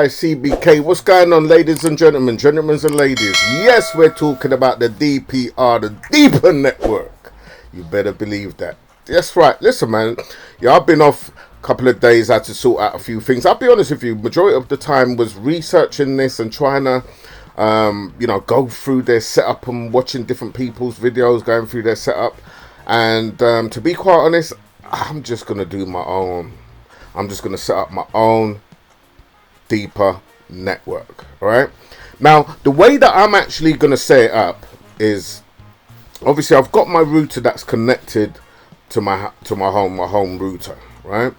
CBK, what's going on, ladies and gentlemen, gentlemen and ladies? Yes, we're talking about the DPR, the Deeper Network. You better believe that. That's right. Listen, man, yeah, I've been off a couple of days. I had to sort out a few things. I'll be honest with you, majority of the time was researching this and trying to go through their setup and watching different people's videos, going through their setup. And to be quite honest, I'm just going to do my own. I'm just going to set up my own Deeper Network. All right. Now, the way that I'm actually going to set it up is, obviously, I've got my router that's connected to my home router, right?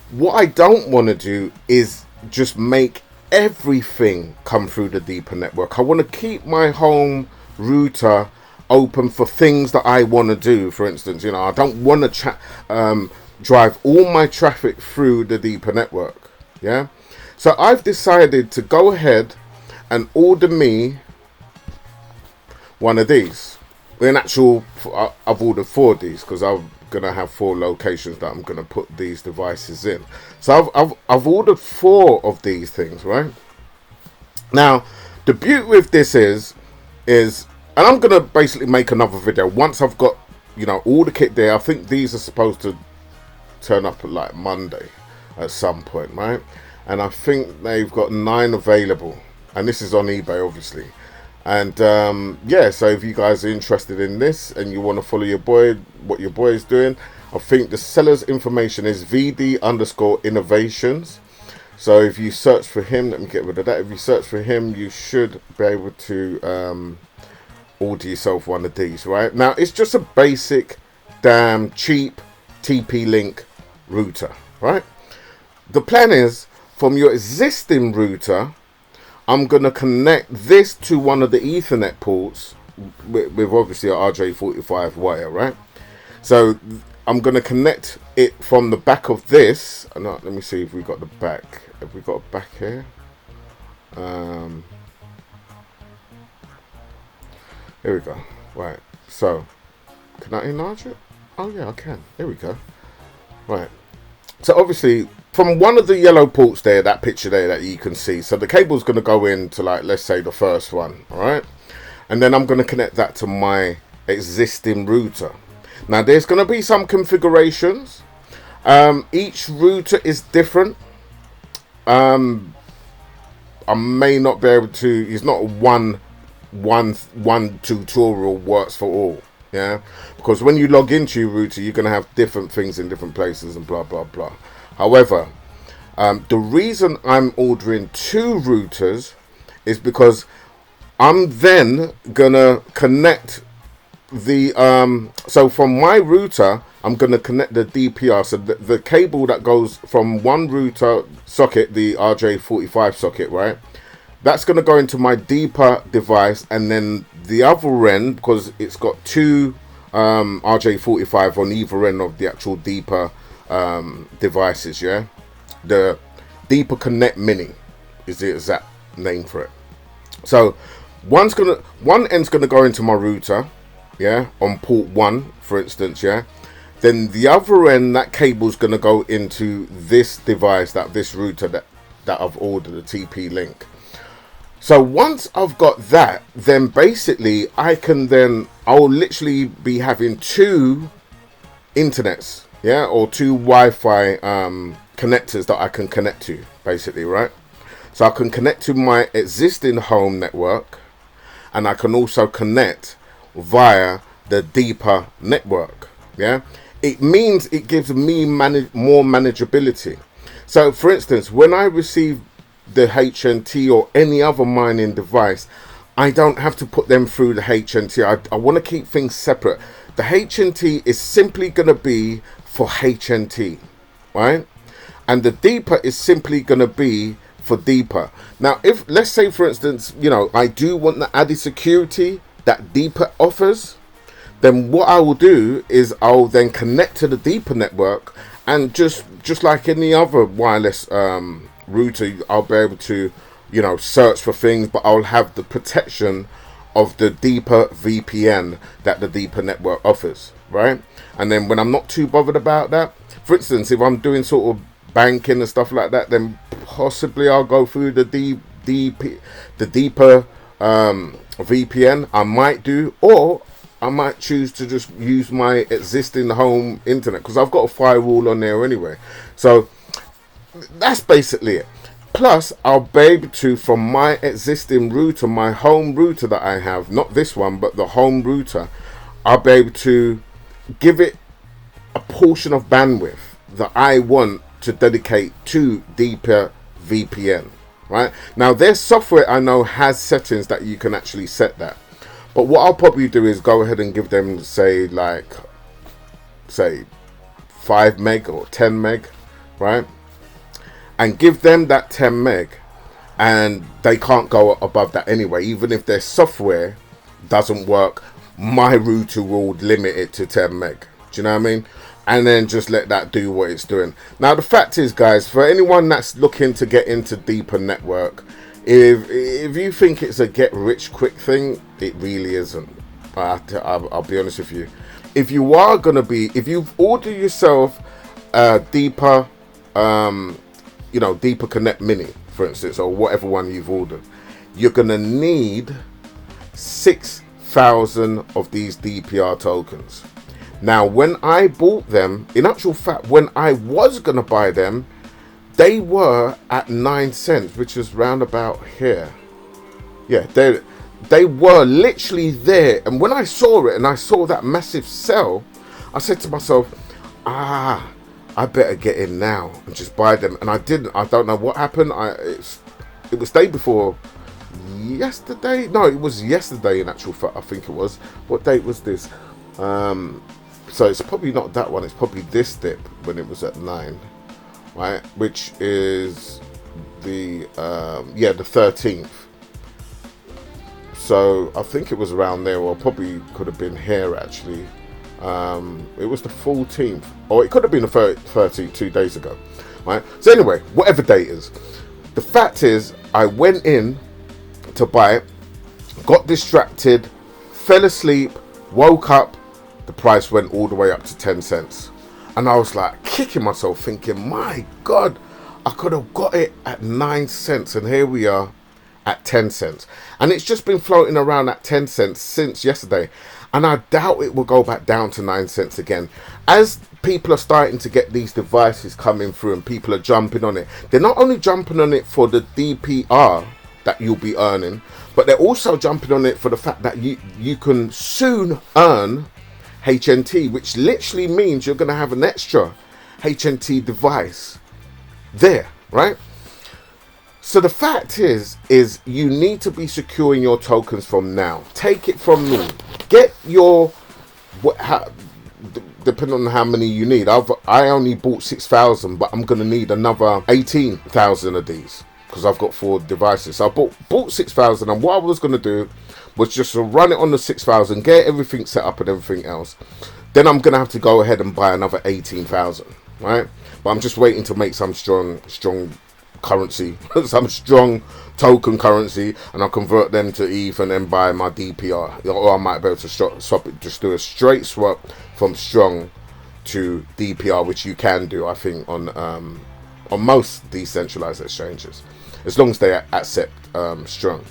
What I don't want to do is just make everything come through the Deeper Network. I want to keep my home router open for things that I want to do. For instance, I don't want to drive all my traffic through the Deeper Network. Yeah, so I've decided to go ahead and order me one of these. In actual, I've ordered 4 of these because I'm gonna have 4 locations that I'm gonna put these devices in. So I've ordered 4 of these things, right? Now, the beauty with this is, and I'm gonna basically make another video once I've got all the kit there. I think these are supposed to turn up like Monday at some point, right? And I think they've got 9 available, and this is on eBay, obviously. And yeah, so if you guys are interested in this and you want to follow your boy, what your boy is doing, I think the seller's information is VD_innovations. So if you search for him, let me get rid of that. If you search for him, you should be able to order yourself one of these, right? Now, it's just a basic, damn cheap TP-Link router, right? The plan is, from your existing router, I'm going to connect this to one of the Ethernet ports with obviously an RJ45 wire, right? So I'm going to connect it from the back of this. Let me see if we got the back. Have we got a back here? Here we go. Right. So, can I enlarge it? Oh yeah, I can. Here we go. Right. So obviously, from one of the yellow ports there, that picture there that you can see, so the cable's going to go into, like, let's say the first one, all right? And then I'm going to connect that to my existing router. Now, there's going to be some configurations. Each router is different. I may not be able to, it's not one tutorial works for all. Yeah, because when you log into your router, you're going to have different things in different places and blah blah blah. However, the reason I'm ordering 2 routers is because I'm then gonna connect the so from my router, I'm gonna connect the DPR, so the cable that goes from one router socket, the RJ45 socket, right? That's going to go into my Deeper device, and then the other end, because it's got 2 RJ45 on either end of the actual Deeper devices, yeah? The Deeper Connect Mini is the exact name for it. So one end's going to go into my router, yeah, on port 1, for instance, yeah? Then the other end, that cable's going to go into this device, this router that I've ordered, the TP-Link. So once I've got that, then basically I'll literally be having 2 internets, yeah, or 2 Wi-Fi connectors that I can connect to, basically, right? So I can connect to my existing home network, and I can also connect via the Deeper Network, yeah? It means it gives me more manageability. So for instance, when I receive the HNT or any other mining device, I don't have to put them through the HNT. I want to keep things separate. The HNT is simply going to be for HNT, right? And the Deeper is simply going to be for Deeper. Now, if, let's say for instance, I do want the added security that Deeper offers, then what I will do is I'll then connect to the Deeper network, and just like any other wireless router, I'll be able to search for things, but I'll have the protection of the Deeper VPN that the Deeper network offers, right? And then when I'm not too bothered about that, for instance, if I'm doing sort of banking and stuff like that, then possibly I'll go through the deeper VPN. I might do, or I might choose to just use my existing home internet, because I've got a firewall on there anyway. So that's basically it. Plus, I'll be able to, from my existing router, my home router that I have, not this one, but the home router, I'll be able to give it a portion of bandwidth that I want to dedicate to deeper VPN. Right now, there's software I know has settings that you can actually set that. But what I'll probably do is go ahead and give them, say 5 meg or 10 meg, right? And give them that 10 meg, and they can't go above that anyway. Even if their software doesn't work, my router will limit it to 10 meg. Do you know what I mean? And then just let that do what it's doing. Now, the fact is, guys, for anyone that's looking to get into deeper network, if you think it's a get rich quick thing, it really isn't. I'll be honest with you. If you've ordered yourself a deeper, Deeper Connect Mini, for instance, or whatever one you've ordered, you're gonna need 6,000 of these DPR tokens. Now, when I bought them, in actual fact, when I was gonna buy them, they were at 9 cents, which is round about here. Yeah, they were literally there. And when I saw it and I saw that massive sell, I said to myself, I better get in now and just buy them. And I didn't. I don't know what happened. It was day before yesterday. No, it was yesterday in actual fact. I think it was. What date was this? So it's probably not that one. It's probably this dip when it was at 9, right? Which is the 13th. So I think it was around there, or probably could have been here actually. It was the 14th, or it could have been the 13th, 2 days ago, right? So anyway, whatever date is, the fact is, I went in to buy it, got distracted, fell asleep, woke up, the price went all the way up to 10 cents. And I was like kicking myself thinking, my God, I could have got it at 9 cents. And here we are at 10 cents. And it's just been floating around at 10 cents since yesterday. And I doubt it will go back down to 9 cents again. As people are starting to get these devices coming through and people are jumping on it, they're not only jumping on it for the DPR that you'll be earning, but they're also jumping on it for the fact that you can soon earn HNT, which literally means you're going to have an extra HNT device there, right? So the fact is you need to be securing your tokens from now. Take it from me. Get your, depending on how many you need. I only bought 6,000, but I'm going to need another 18,000 of these because I've got 4 devices. So I bought 6,000, and what I was going to do was just to run it on the 6,000, get everything set up and everything else. Then I'm going to have to go ahead and buy another 18,000, right? But I'm just waiting to make some strong currency, some strong token currency, and I'll convert them to ETH and then buy my DPR. Or I might be able to swap it, just do a straight swap from strong to DPR, which you can do, I think, on most decentralized exchanges, as long as they accept strong.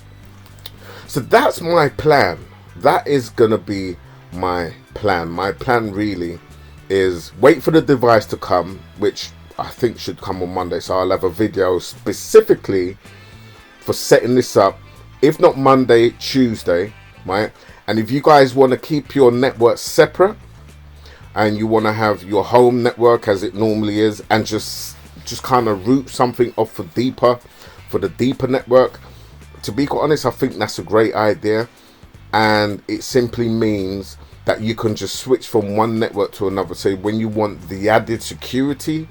So that's my plan. That is gonna be my plan. My plan really is wait for the device to come, which I think should come on Monday. So I'll have a video specifically for setting this up, if not Monday, Tuesday, right? And if you guys want to keep your network separate and you want to have your home network as it normally is, and just kind of route something off for the deeper network, to be quite honest, I think that's a great idea. And it simply means that you can just switch from one network to another. So when you want the added security,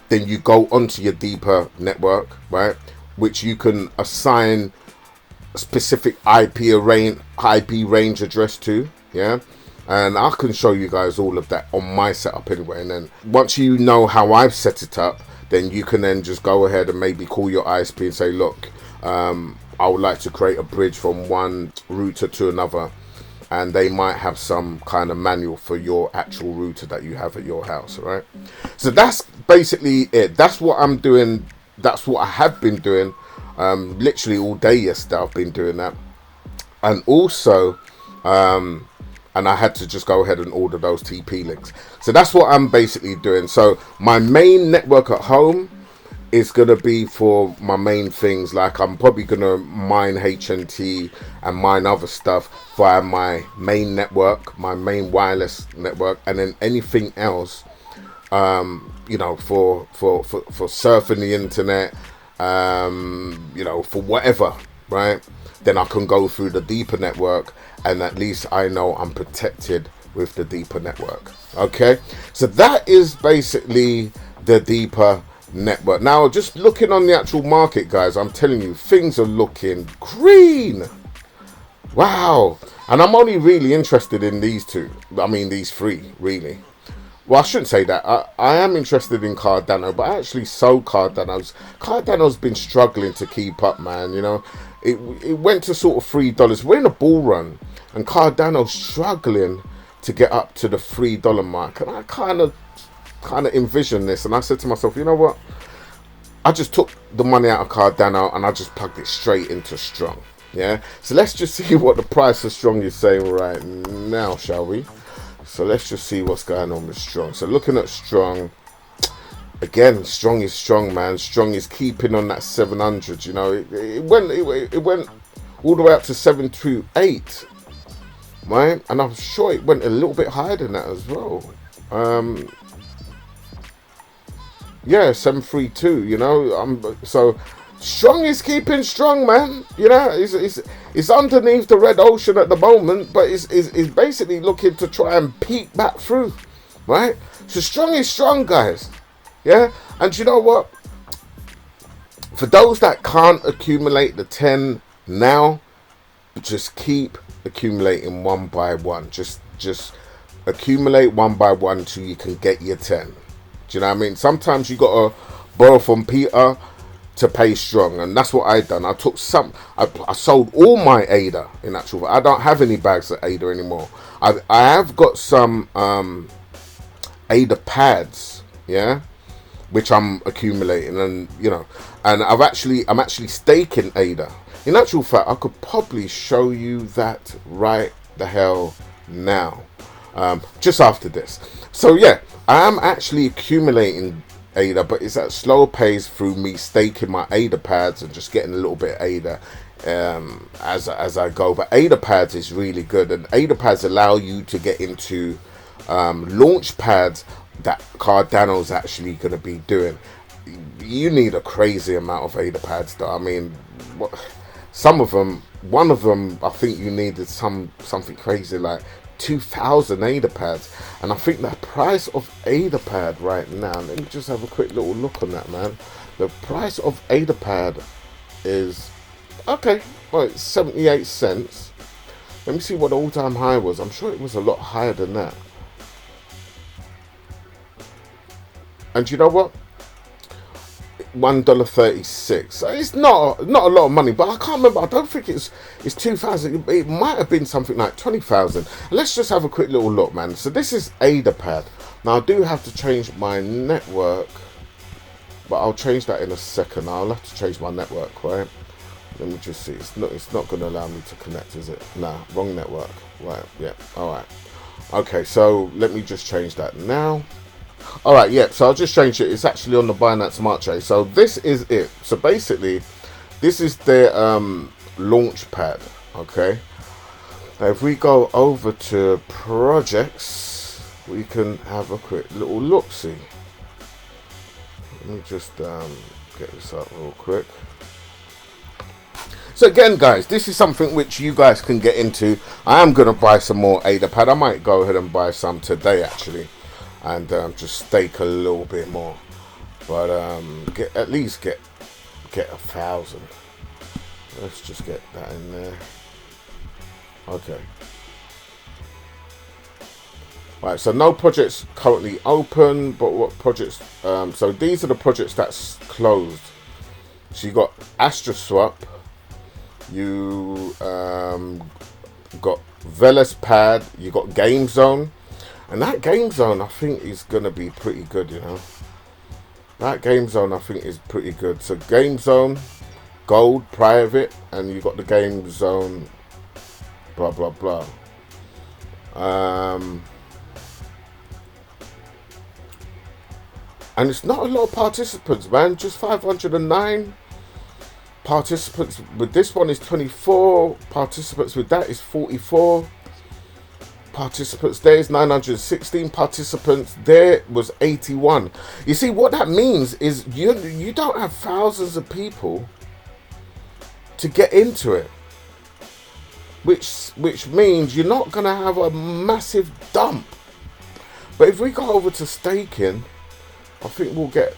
then you go onto your deeper network, right? Which you can assign a specific IP range address to, yeah? And I can show you guys all of that on my setup anyway. And then once you know how I've set it up, then you can then just go ahead and maybe call your ISP and say, look, I would like to create a bridge from one router to another, and they might have some kind of manual for your actual router that you have at your house, right? So that's basically it. That's what I'm doing that's what I have been doing. Literally all day yesterday I've been doing that. And also, and I had to just go ahead and order those TP links. So that's what I'm basically doing. So my main network at home is going to be for my main things. Like I'm probably going to mine HNT and mine other stuff via my main network, my main wireless network. And then anything else, you know, for surfing the internet, you know, for whatever, right? Then I can go through the deeper network, and at least I know I'm protected with the deeper network. Okay, so that is basically the deeper network. Now, just looking on the actual market, guys, I'm telling you, things are looking green. Wow. And I'm only really interested in these two. I mean, these three, really. Well, I shouldn't say that. I am interested in Cardano, but I actually sold Cardano's. Cardano's been struggling to keep up, man. You know, it went to sort of $3. We're in a bull run, and Cardano's struggling to get up to the $3 mark. And I kind of envisioned this, and I said to myself, you know what? I just took the money out of Cardano and I just plugged it straight into Strong. Yeah. So let's just see what the price of Strong is saying right now, shall we? So let's just see what's going on with Strong. So looking at Strong, again, Strong is strong, man. Strong is keeping on that 700. You know, it went all the way up to 728, right? And I'm sure it went a little bit higher than that as well. Yeah, 732. You know, so Strong is keeping strong, man. You know, it's underneath the red ocean at the moment, but it's basically looking to try and peek back through, right? So Strong is strong, guys. Yeah, and you know what? For those that can't accumulate the 10 now, just keep accumulating one by one. Just accumulate one by one until you can get your 10. Do you know what I mean? Sometimes you gotta borrow from Peter to pay Strong, and that's what I done. I took some. I sold all my ADA. In actual fact, I don't have any bags of ADA anymore. I have got some ADA pads, yeah, which I'm accumulating, and you know, and I'm actually staking ADA. In actual fact, I could probably show you that right the hell now, just after this. So yeah, I am actually accumulating ADA, but it's at slow pace through me staking my ADA pads and just getting a little bit of ADA as I go. But ADA pads is really good, and ADA pads allow you to get into launch pads that Cardano's actually going to be doing. You need a crazy amount of ADA pads though. I mean, some of them, one of them, I think you needed something crazy like 2,000 ADA pads, and I think the price of ADA pad right now, let me just have a quick little look on that, man. The price of ADA pad is okay, well, it's 78 cents. Let me see what the all-time high was. I'm sure it was a lot higher than that. And you know what? $1.36. So it's not a lot of money, but I can't remember. I don't think it's 2,000. It might have been something like 20,000. Let's just have a quick little look, man. So this is Adapad. Now I do have to change my network, but I'll change that in a second. I'll have to change my network, right? Let me just see. It's not going to allow me to connect, is it? Nah, wrong network. Right. Yeah. All right. Okay. So let me just change that now. Alright, yeah, so I'll just change it. It's actually on the Binance Smart Chain. So this is it. So basically, this is their launch pad. Okay. Now if we go over to projects, we can have a quick little look see. Let me just get this up real quick. So again, guys, this is something which you guys can get into. I am going to buy some more Adapad. I might go ahead and buy some today, actually. And just stake a little bit more, but at least get 1,000. Let's just get that in there. Okay. Right. So no projects currently open, but what projects? So these are the projects that's closed. So you got AstraSwap. You got Velas Pad. You got Game Zone. And that Game Zone, I think, is going to be pretty good, you know. That game zone I think is pretty good. So game zone, gold, private, and you got the game zone, blah blah blah. And it's not a lot of participants, man. Just 509 participants. With this one is 24. Participants with that is 44. Participants there is 916. Participants there was 81. You see, what that means is you don't have thousands of people to get into it. Which means you're not going to have a massive dump. But if we go over to staking, I think we'll get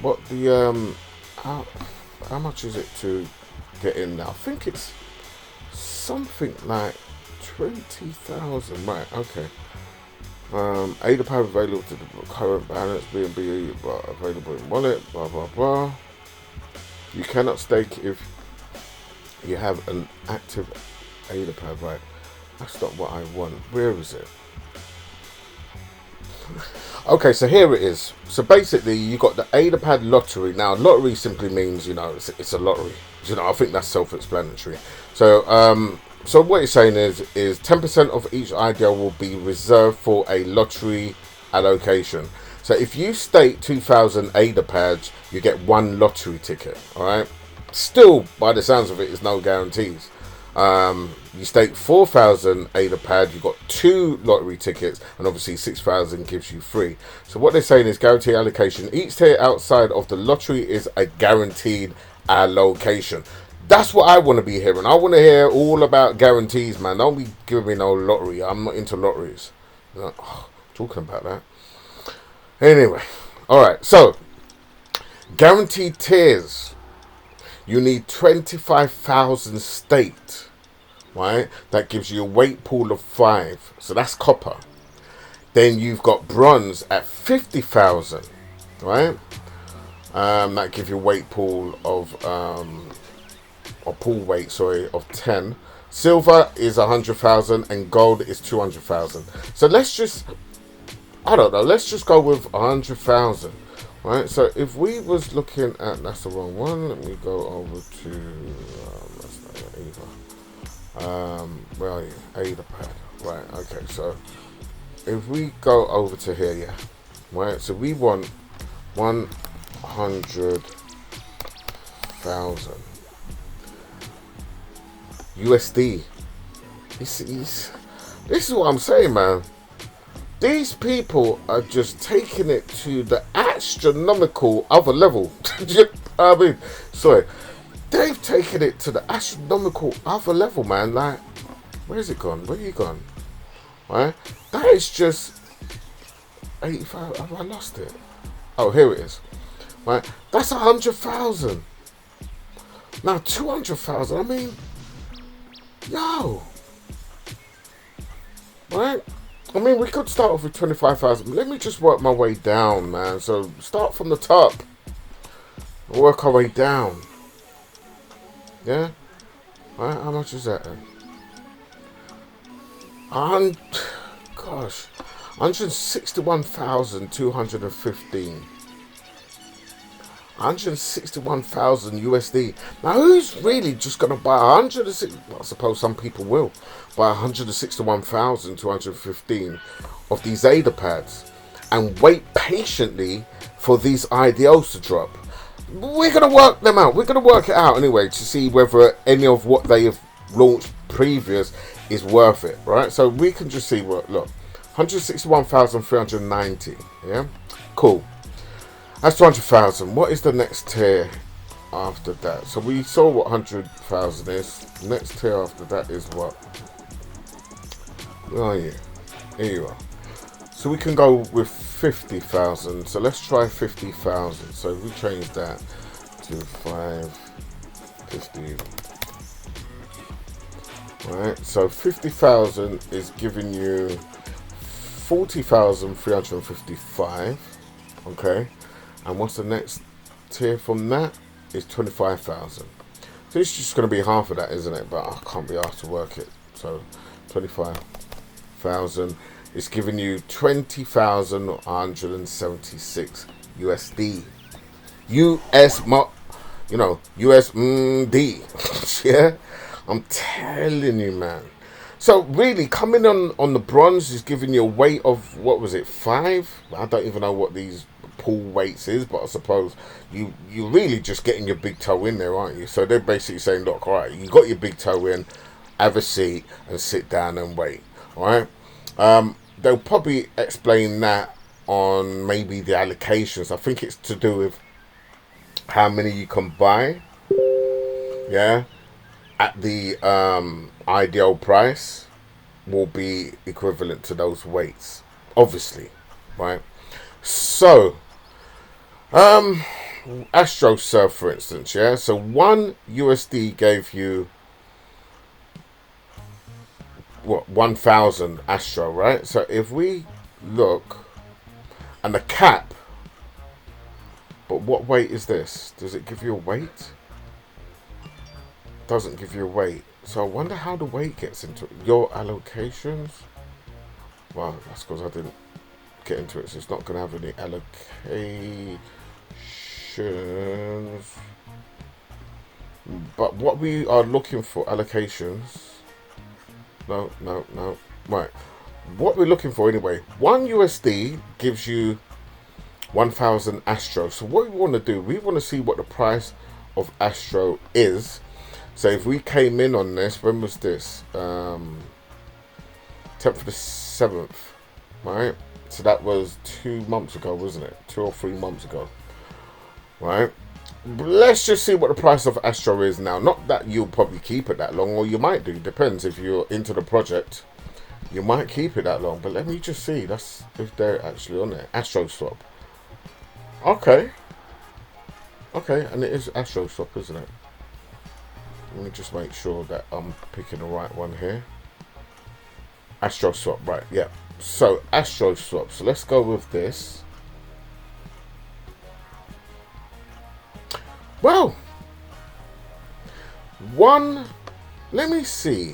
what the how much is it to get in now? I think it's something like 20,000. Right, okay. Adapad available to the current balance, BNB available in wallet, blah blah blah. You cannot stake if you have an active Adapad, right? That's not what I want. Where is it? Okay, so here it is. So basically, you got the Adapad lottery. Now, lottery simply means, it's a lottery. I think that's self-explanatory. So, so what it's saying is 10% of each idea will be reserved for a lottery allocation. So if you stake 2,000 Adapads, you get one lottery ticket. All right. Still, by the sounds of it, is no guarantees. You stake 4,000 Adapad, you got 2 lottery tickets, and obviously 6,000 gives you 3. So what they're saying is guaranteed allocation. Each tier outside of the lottery is a guaranteed allocation. That's what I want to be hearing. I want to hear all about guarantees, man. Don't be giving me no lottery. I'm not into lotteries. Talking about that. Anyway, all right. So, guaranteed tiers. You need 25,000 staked, right? That gives you a weight pool of 5. So that's copper. Then you've got bronze at 50,000, right? That gives you a weight pool of, or pool weight, sorry, of 10. Silver is 100,000 and gold is 200,000. So let's just, I don't know, let's just go with 100,000. Right, so if we was looking at, that's the wrong one. Let me go over to that's not either. Where are you? Adapad. Right. Okay. So if we go over to here, yeah. Right. So we want 100,000 USD. This is what I'm saying, man. These people are just taking it to the astronomical other level. I mean, sorry. They've taken it to the astronomical other level, man. Like, where's it gone? Where you gone? Right? That is just 85. Have I lost it? Oh, here it is. Right? That's 100,000. Now, 200,000. I mean, yo. Right? I mean, we could start off with 25,000. Let me just work my way down, man. So start from the top, work our way down. Yeah. Right. How much is that then? Gosh, 161,215. 161,000 USD. Now, who's really just going to buy 160? Well, I suppose some people will buy 161,215 of these Adapads and wait patiently for these IDOs to drop. We're going to work them out. We're going to work it out anyway to see whether any of what they have launched previous is worth it, right? So we can just see what, look, 161,390. Yeah, cool. That's 200,000. What is the next tier after that? So we saw what 100,000 is. Next tier after that is what? Where are you? Here you are. So we can go with 50,000. So let's try 50,000. So if we change that to 550. Right. So 50,000 is giving you 40,355. Okay. And what's the next tier from that? Is 25,000. So it's just going to be half of that, isn't it? But I can't be asked to work it. So 25,000 is giving you 20,176 USD. US, USD. Yeah, I'm telling you, man. So really, coming on the bronze is giving you a weight of, what was it, 5? I don't even know what these pull weights is, but I suppose you really just getting your big toe in there, aren't you? So they're basically saying, look, all right, you got your big toe in, have a seat and sit down and wait. All right. They'll probably explain that on maybe the allocations. I think it's to do with how many you can buy. Yeah, at the ideal price will be equivalent to those weights, obviously, right? So, AstroSurf, for instance, yeah. So 1 USD gave you what, 1,000 Astro, right? So if we look, and the cap, but what weight is this? Does it give you a weight? Doesn't give you a weight. So I wonder how the weight gets into your allocations. Well, that's because I didn't get into it, so it's not going to have any allocations. But what we are looking for, allocations. No. Right. What we're looking for anyway, 1 USD gives you 1,000 Astro. So what we want to do, we want to see what the price of Astro is. So if we came in on this, when was this? 10th of the 7th, right? So that was 2 months ago, wasn't it? 2 or 3 months ago, right? Let's just see what the price of Astro is now. Not that you'll probably keep it that long, or you might do. Depends if you're into the project. You might keep it that long, but let me just see. That's if they're actually on there. Astro swap. Okay, and it is Astro swap, isn't it? Let me just make sure that I'm picking the right one here. Astro swap, right? Yeah. So Astro swap. So let's go with this. Well, let me see.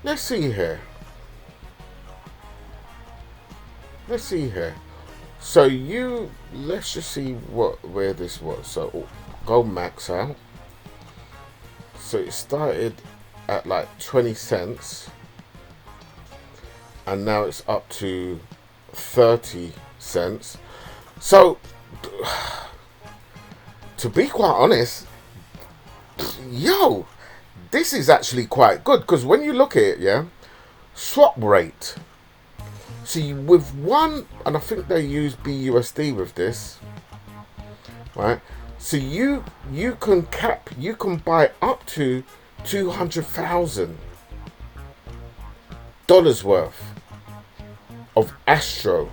Let's see here. So let's just see where this was. So go max out. So it started at like 20 cents. And now it's up to 30 cents. So, to be quite honest, this is actually quite good, because when you look at it, yeah, swap rate. See, with one, and I think they use BUSD with this, right? So you can buy up to $200,000 worth of Astro,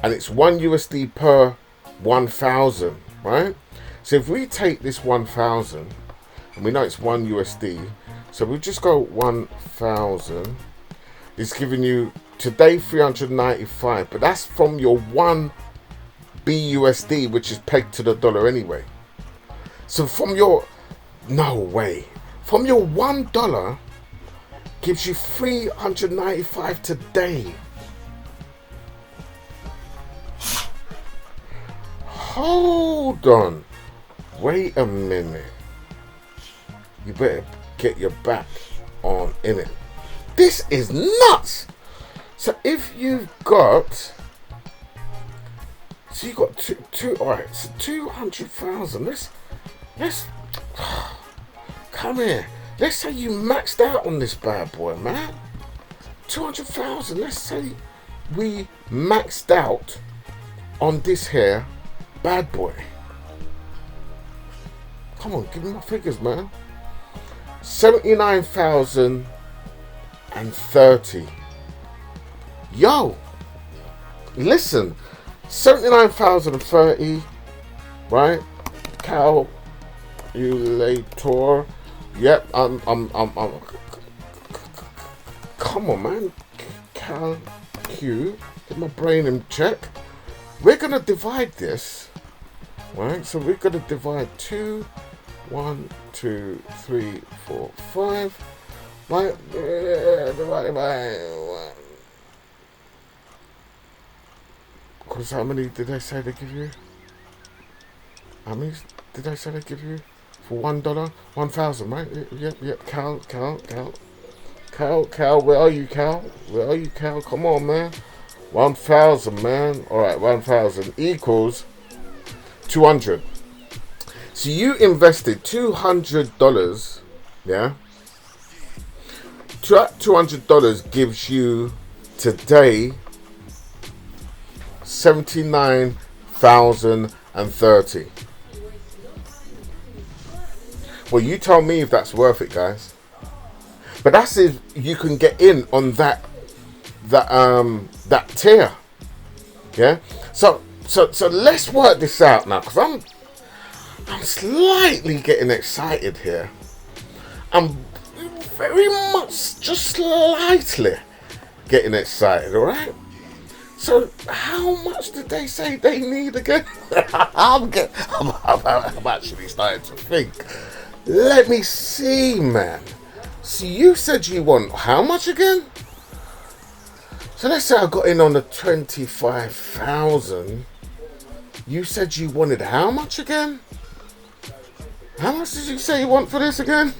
and it's 1 USD per 1,000, right? So if we take this 1,000, and we know it's 1 USD, so we just go 1,000. It's giving you today 395, but that's from your 1 BUSD, which is pegged to the dollar anyway. So from your from your $1 gives you 395 today. Hold on, wait a minute. You better get your back on in it. This is nuts. So if you've got, so you got two. All right, so 200,000. Let's come here. Let's say you maxed out on this bad boy, man. 200,000. Let's say we maxed out on this here bad boy. Come on, give me my figures, man. 79,030. Yo, listen, 79,030, right? Calculator. Yep, I'm. Come on, man. Get my brain in check. We're gonna divide this, right? So we're gonna divide 2, 1, 2, 3, 4, 5. Right? Divided by 1. Because how many did they say they give you? How many did I say they give you for $1? 1,000, right? Yep. Cal, where are you, Cal? Where are you, Cal? Come on, man. 1,000, man. All right, 1,000 equals 200. So you invested $200, yeah? $200 gives you today 79,030. Well, you tell me if that's worth it, guys. But that's if you can get in on that tier, yeah. So let's work this out now, because I'm slightly getting excited here. I'm very much, just slightly getting excited. All right. So how much did they say they need again? I'm actually starting to think. Let me see, man. So you said you want how much again? So let's say I got in on the 25,000. You said you wanted how much again? How much did you say you want for this again?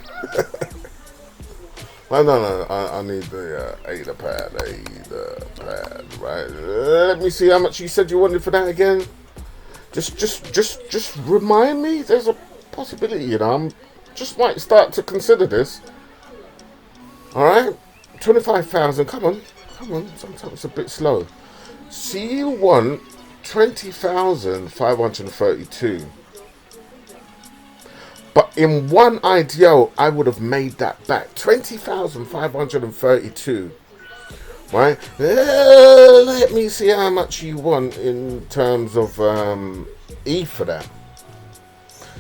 No. I need the Adapad, right? Let me see how much you said you wanted for that again. Just remind me. There's a possibility, you know. I'm just might start to consider this. All right, 25,000. Come on. Sometimes it's a bit slow. So you want 20,532. But in one ideal, I would have made that back. 20,532. Right? Let me see how much you want in terms of ETH for that.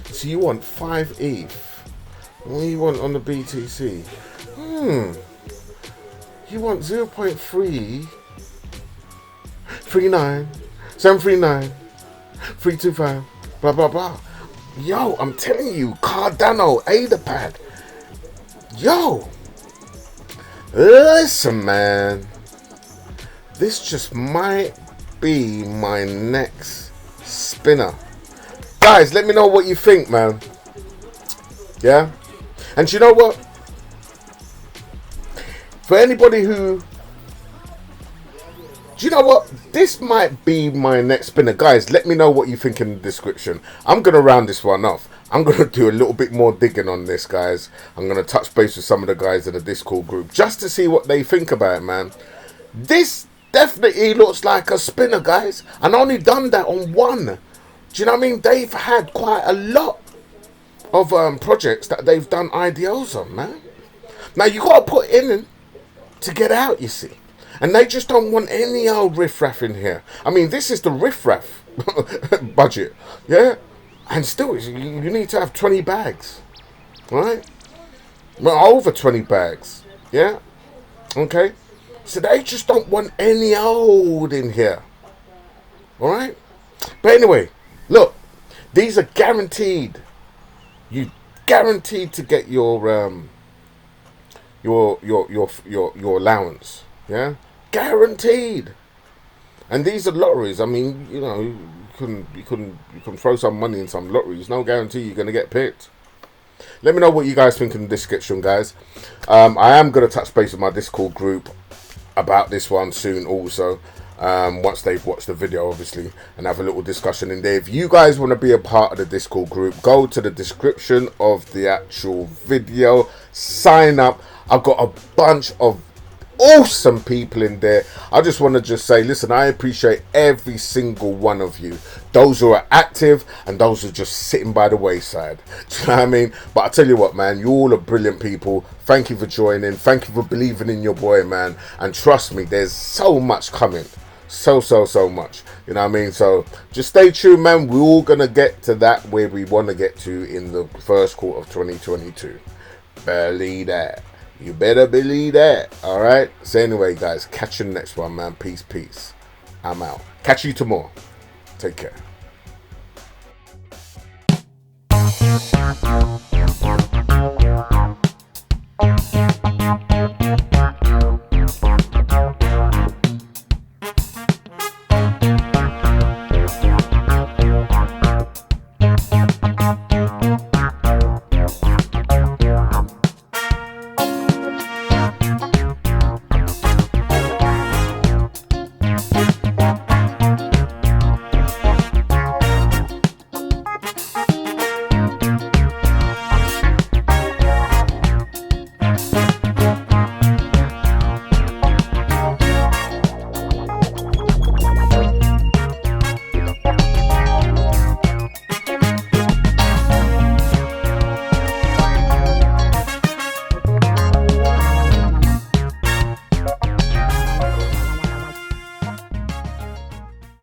So you want 5 ETH. What do you want on the BTC? You want 0.339, 739, 325, blah, blah, blah. Yo, I'm telling you, Cardano, Adapad. Yo, listen, man. This just might be my next spinner. Guys, let me know what you think, man. Yeah? And you know what? For anybody who... Do you know what? This might be my next spinner. Guys, let me know what you think in the description. I'm going to round this one off. I'm going to do a little bit more digging on this, guys. I'm going to touch base with some of the guys in the Discord group just to see what they think about it, man. This definitely looks like a spinner, guys. And I only done that on one. Do you know what I mean? They've had quite a lot of projects that they've done IDOs on, man. Now, you got to put in to get out, you see. And they just don't want any old riffraff in here. I mean, this is the riffraff budget, yeah? And still, you need to have 20 bags, right? Well, over 20 bags, yeah? Okay? So they just don't want any old in here, all right? But anyway, look, these are guaranteed. You guaranteed to get your allowance, yeah, guaranteed. And these are lotteries. I mean, you know, you can throw some money in some lotteries. No guarantee you're gonna get picked. Let me know what you guys think in the description, guys. I am gonna touch base with my Discord group about this one soon, also. Once they've watched the video, obviously, and have a little discussion in there. If you guys want to be a part of the Discord group, go to the description of the actual video, sign up. I've got a bunch of awesome people in there. I just want to say, listen, I appreciate every single one of you. Those who are active and those who are just sitting by the wayside. Do you know what I mean? But I tell you what, man, you all are brilliant people. Thank you for joining. Thank you for believing in your boy, man. And trust me, there's so much coming. So much. You know what I mean? So just stay tuned, man. We're all going to get to that where we want to get to in the first quarter of 2022. Believe that. You better believe that. All right? So anyway, guys, catch you in the next one, man. Peace. I'm out. Catch you tomorrow. Take care.